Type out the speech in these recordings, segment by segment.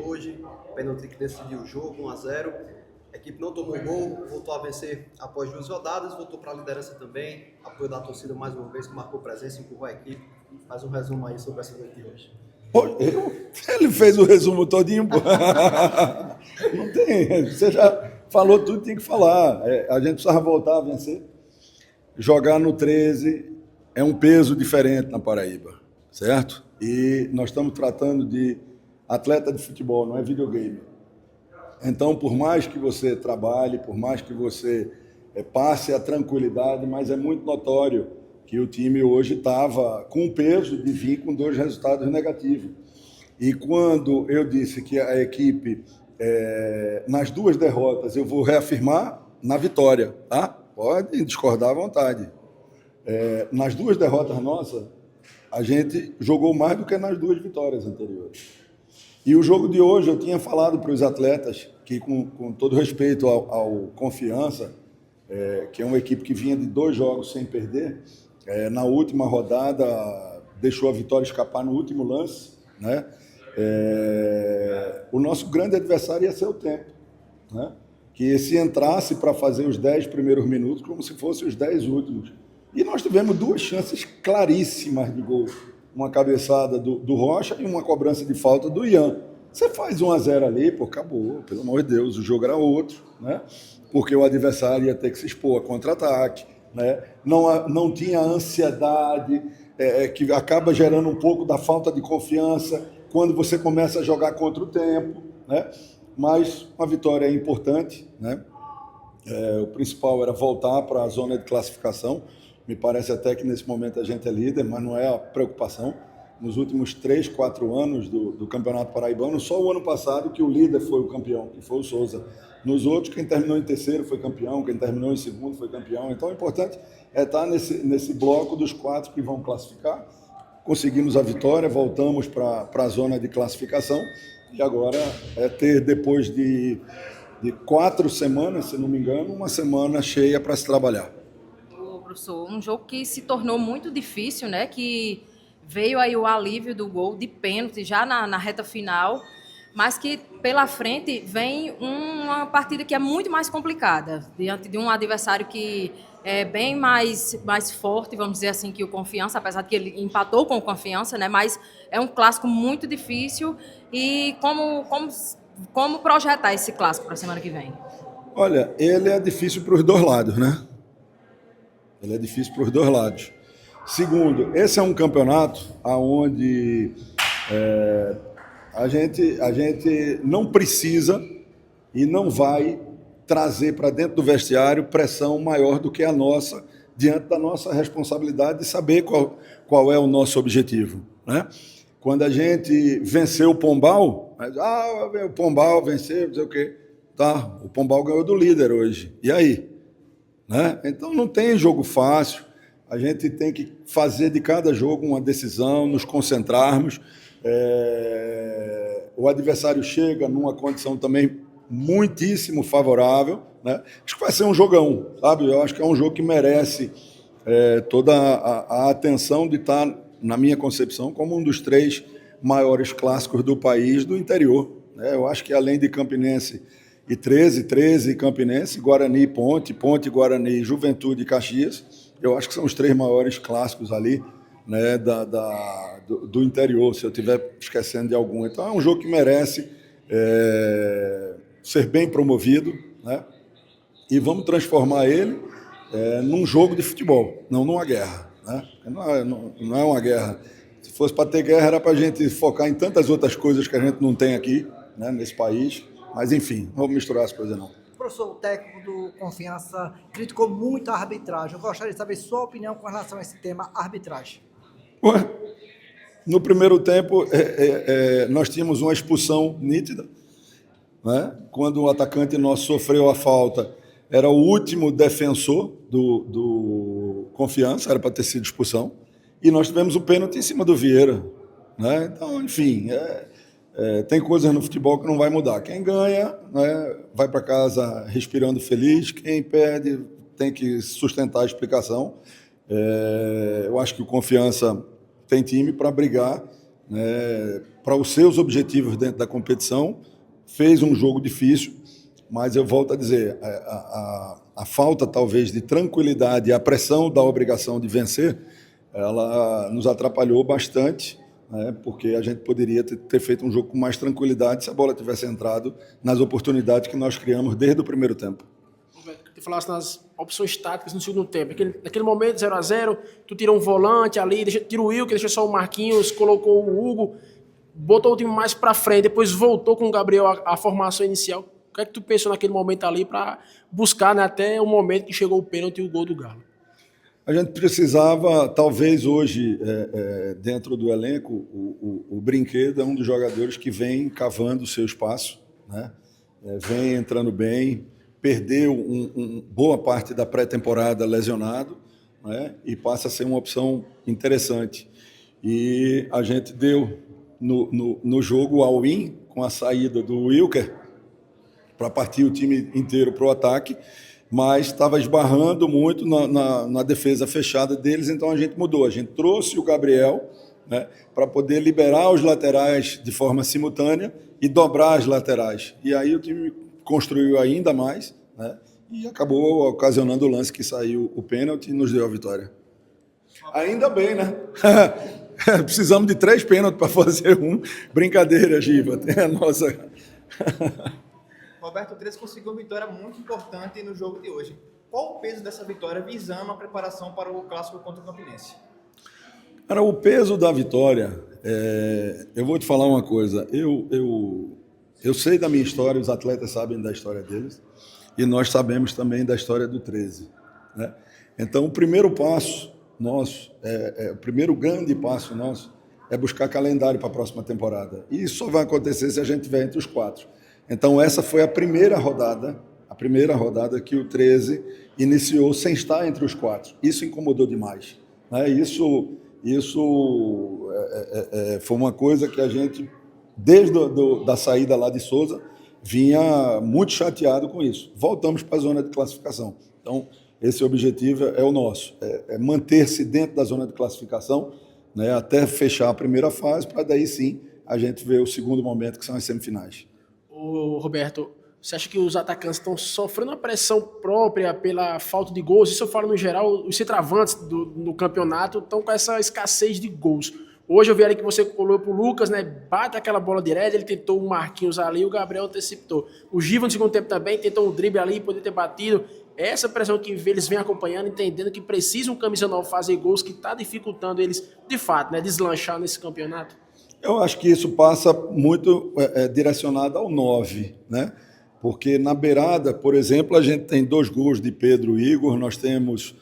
Hoje, pênalti que decidiu o jogo, 1-0. A equipe não tomou gol, voltou a vencer após 2 rodadas, voltou para a liderança também. Apoio da torcida mais uma vez, que marcou presença e empurrou a equipe. Faz um resumo aí sobre essa noite de hoje. Ele fez o resumo todinho. Não tem, você já falou tudo, tem que falar. A gente precisava voltar a vencer. Jogar no 13 é um peso diferente na Paraíba, certo? E nós estamos tratando de atleta de futebol, não é videogame. Então, por mais que você trabalhe, por mais que você passe a tranquilidade, mas é muito notório que o time hoje estava com o peso de vir com 2 resultados negativos. E quando eu disse que a equipe, nas 2 derrotas, eu vou reafirmar na vitória, tá? Pode discordar à vontade. Nas 2 derrotas nossas, a gente jogou mais do que nas 2 vitórias anteriores. E o jogo de hoje, eu tinha falado para os atletas que, com todo respeito ao Confiança, que é uma equipe que vinha de 2 jogos sem perder, na última rodada deixou a vitória escapar no último lance, né? O nosso grande adversário ia ser o tempo, né? Que se entrasse para fazer os 10 primeiros minutos como se fossem os 10 últimos. E nós tivemos 2 chances claríssimas de gol. Uma cabeçada do Rocha e uma cobrança de falta do Ian. Você faz 1-0 ali, pô, acabou, pelo amor de Deus, o jogo era outro, né? Porque o adversário ia ter que se expor a contra-ataque, né? Não tinha ansiedade, que acaba gerando um pouco da falta de confiança quando você começa a jogar contra o tempo, né? Mas uma vitória é importante, né? O principal era voltar para a zona de classificação. Me parece até que nesse momento a gente é líder, mas não é a preocupação. Nos últimos 3, 4 anos do Campeonato Paraibano, só o ano passado que o líder foi o campeão, que foi o Souza. Nos outros, quem terminou em terceiro foi campeão, quem terminou em segundo foi campeão. Então, o importante é estar nesse bloco dos 4 que vão classificar. Conseguimos a vitória, voltamos para a zona de classificação e agora é ter, depois de 4 semanas, se não me engano, uma semana cheia para se trabalhar. Professor, um jogo que se tornou muito difícil, né? Que veio aí o alívio do gol de pênalti já na reta final, mas que pela frente vem uma partida que é muito mais complicada, diante de um adversário que é bem mais forte, vamos dizer assim, que o Confiança, apesar de que ele empatou com o Confiança, né? Mas é um clássico muito difícil. E como projetar esse clássico para a semana que vem? Olha, ele é difícil para os 2 lados, né? Ele é difícil para os 2 lados. Segundo, esse é um campeonato onde a gente não precisa e não vai trazer para dentro do vestiário pressão maior do que a nossa, diante da nossa responsabilidade de saber qual é o nosso objetivo, né? Quando a gente venceu o Pombal, o Pombal venceu, não sei o quê. Tá, o Pombal ganhou do líder hoje. E aí? Né? Então não tem jogo fácil, a gente tem que fazer de cada jogo uma decisão, nos concentrarmos. O adversário chega numa condição também muitíssimo favorável, né? Acho que vai ser um jogão, sabe? Eu acho que é um jogo que merece toda a atenção de estar, na minha concepção, como um dos 3 maiores clássicos do país, do interior, né? Eu acho que além de Campinense e 13 Campinense, Guarani, Ponte, Guarani, Juventude e Caxias. Eu acho que são os 3 maiores clássicos ali, né, do interior, se eu estiver esquecendo de algum. Então é um jogo que merece ser bem promovido, né? E vamos transformar ele num jogo de futebol, não numa guerra, né? Não é uma guerra. Se fosse para ter guerra, era para a gente focar em tantas outras coisas que a gente não tem aqui, né, nesse país. Mas, enfim, não vou misturar as coisas, não. Professor, o técnico do Confiança criticou muito a arbitragem. Eu gostaria de saber sua opinião com relação a esse tema, arbitragem. Ué, no primeiro tempo, nós tínhamos uma expulsão nítida, né? Quando o atacante nosso sofreu a falta, era o último defensor do Confiança, era para ter sido expulsão, e nós tivemos o pênalti em cima do Vieira, né? Então, enfim, tem coisas no futebol que não vai mudar. Quem ganha, né, vai para casa respirando feliz, quem perde tem que sustentar a explicação. Eu acho que o Confiança tem time para brigar, né, para os seus objetivos dentro da competição, fez um jogo difícil, mas eu volto a dizer, a falta talvez de tranquilidade e a pressão da obrigação de vencer, ela nos atrapalhou bastante, né, porque a gente poderia ter feito um jogo com mais tranquilidade se a bola tivesse entrado nas oportunidades que nós criamos desde o primeiro tempo. Tu falasse nas opções táticas no segundo tempo. Naquele momento, 0-0, tu tirou um volante ali, tira o Will, que deixou só o Marquinhos, colocou o Hugo, botou o time mais para frente, depois voltou com o Gabriel a formação inicial. O que é que tu pensou naquele momento ali para buscar, né, até o momento que chegou o pênalti e o gol do Galo? A gente precisava, talvez hoje, dentro do elenco, o Brinquedo é um dos jogadores que vem cavando o seu espaço, né? Vem entrando bem, perdeu boa parte da pré-temporada lesionado, né? E passa a ser uma opção interessante. E a gente deu no jogo all-in, com a saída do Wilker, para partir o time inteiro para o ataque, mas estava esbarrando muito na defesa fechada deles, então a gente mudou. A gente trouxe o Gabriel, né, para poder liberar os laterais de forma simultânea e dobrar as laterais. E aí o time construiu ainda mais, né, e acabou ocasionando o lance que saiu o pênalti e nos deu a vitória. Ainda bem, né? Precisamos de 3 pênaltis para fazer um. Brincadeira, Giva. Tem a nossa... Roberto, o 13 conseguiu uma vitória muito importante no jogo de hoje. Qual o peso dessa vitória visando a preparação para o clássico contra o Campinense? Cara, o peso da vitória, eu vou te falar uma coisa, eu sei da minha história, os atletas sabem da história deles, e nós sabemos também da história do 13, né? Então, o primeiro passo nosso, o primeiro grande passo nosso, é buscar calendário para a próxima temporada. E isso só vai acontecer se a gente estiver entre os 4. Então, essa foi a primeira rodada que o 13 iniciou sem estar entre os 4. Isso incomodou demais, né? Isso foi uma coisa que a gente, desde da saída lá de Souza, vinha muito chateado com isso. Voltamos para a zona de classificação. Então, esse objetivo é o nosso, é manter-se dentro da zona de classificação, né, até fechar a primeira fase, para daí sim a gente ver o segundo momento, que são as semifinais. Ô, Roberto, você acha que os atacantes estão sofrendo uma pressão própria pela falta de gols? Isso eu falo no geral, os centroavantes do campeonato estão com essa escassez de gols. Hoje eu vi ali que você colou pro Lucas, né? Bate aquela bola direta, ele tentou o Marquinhos ali, o Gabriel antecipou. O Giva no segundo tempo também tentou um drible ali, poder ter batido. Essa pressão que eles vêm acompanhando, entendendo que precisam um camisa 9 fazer gols, que está dificultando eles, de fato, né? Deslanchar nesse campeonato. Eu acho que isso passa muito direcionado ao 9, né? Porque na beirada, por exemplo, a gente tem 2 gols de Pedro e Igor, nós temos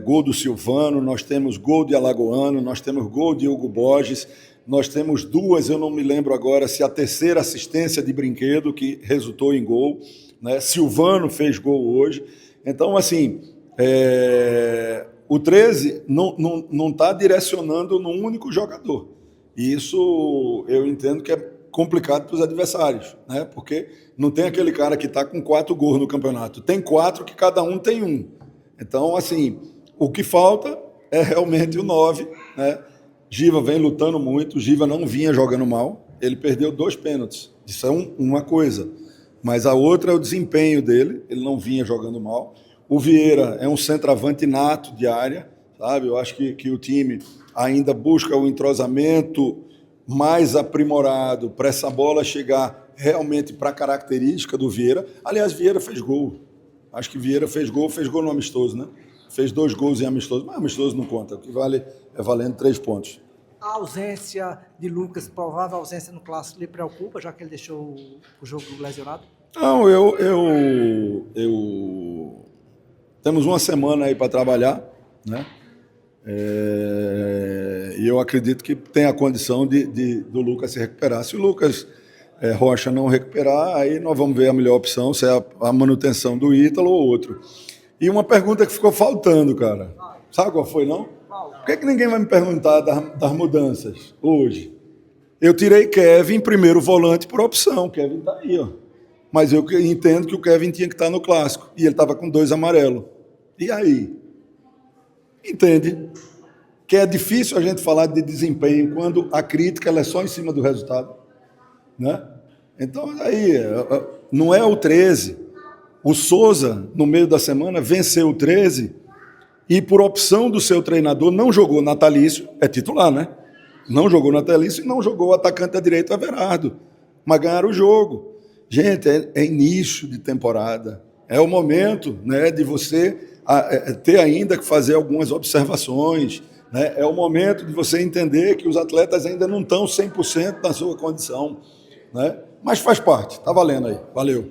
gol do Silvano, nós temos gol de Alagoano, nós temos gol de Hugo Borges, nós temos 2, eu não me lembro agora se a terceira assistência de Brinquedo, que resultou em gol, né? Silvano fez gol hoje. Então, assim, o 13 não está direcionando num único jogador. E isso eu entendo que é complicado para os adversários, né? Porque não tem aquele cara que está com 4 gols no campeonato. Tem 4 que cada um tem 1. Então, assim, o que falta é realmente o 9, né? Giva vem lutando muito, o Giva não vinha jogando mal, ele perdeu 2 pênaltis. Isso é uma coisa. Mas a outra é o desempenho dele, ele não vinha jogando mal. O Vieira é um centroavante nato de área, sabe? Eu acho que o time ainda busca o entrosamento mais aprimorado para essa bola chegar realmente para a característica do Vieira. Aliás, Vieira fez gol. Acho que Vieira fez gol no amistoso, né? Fez 2 gols em amistoso, mas amistoso não conta. O que vale é valendo 3 pontos. A ausência de Lucas, provável ausência no clássico, lhe preocupa, já que ele deixou o jogo lesionado? Não, temos uma semana aí para trabalhar, né? E eu acredito que tem a condição do Lucas se recuperar. Se o Lucas Rocha não recuperar, aí nós vamos ver a melhor opção, se é a manutenção do Ítalo ou outro. E uma pergunta que ficou faltando, cara. Sabe qual foi, não? Por que ninguém vai me perguntar das mudanças hoje? Eu tirei Kevin, primeiro volante, por opção. Kevin está aí, ó. Mas eu entendo que o Kevin tinha que estar no clássico. E ele estava com 2 amarelos. E aí? Entende? Porque é difícil a gente falar de desempenho quando a crítica ela é só em cima do resultado, né? Então, aí, não é o 13. O Souza, no meio da semana, venceu o 13 e, por opção do seu treinador, não jogou Natalício, é titular, né? Não jogou Natalício e não jogou o atacante da direita, Everardo. Mas ganharam o jogo. Gente, é início de temporada. É o momento, né, de você ter ainda que fazer algumas observações, né? É o momento de você entender que os atletas ainda não estão 100% na sua condição, né? Mas faz parte, está valendo aí. Valeu.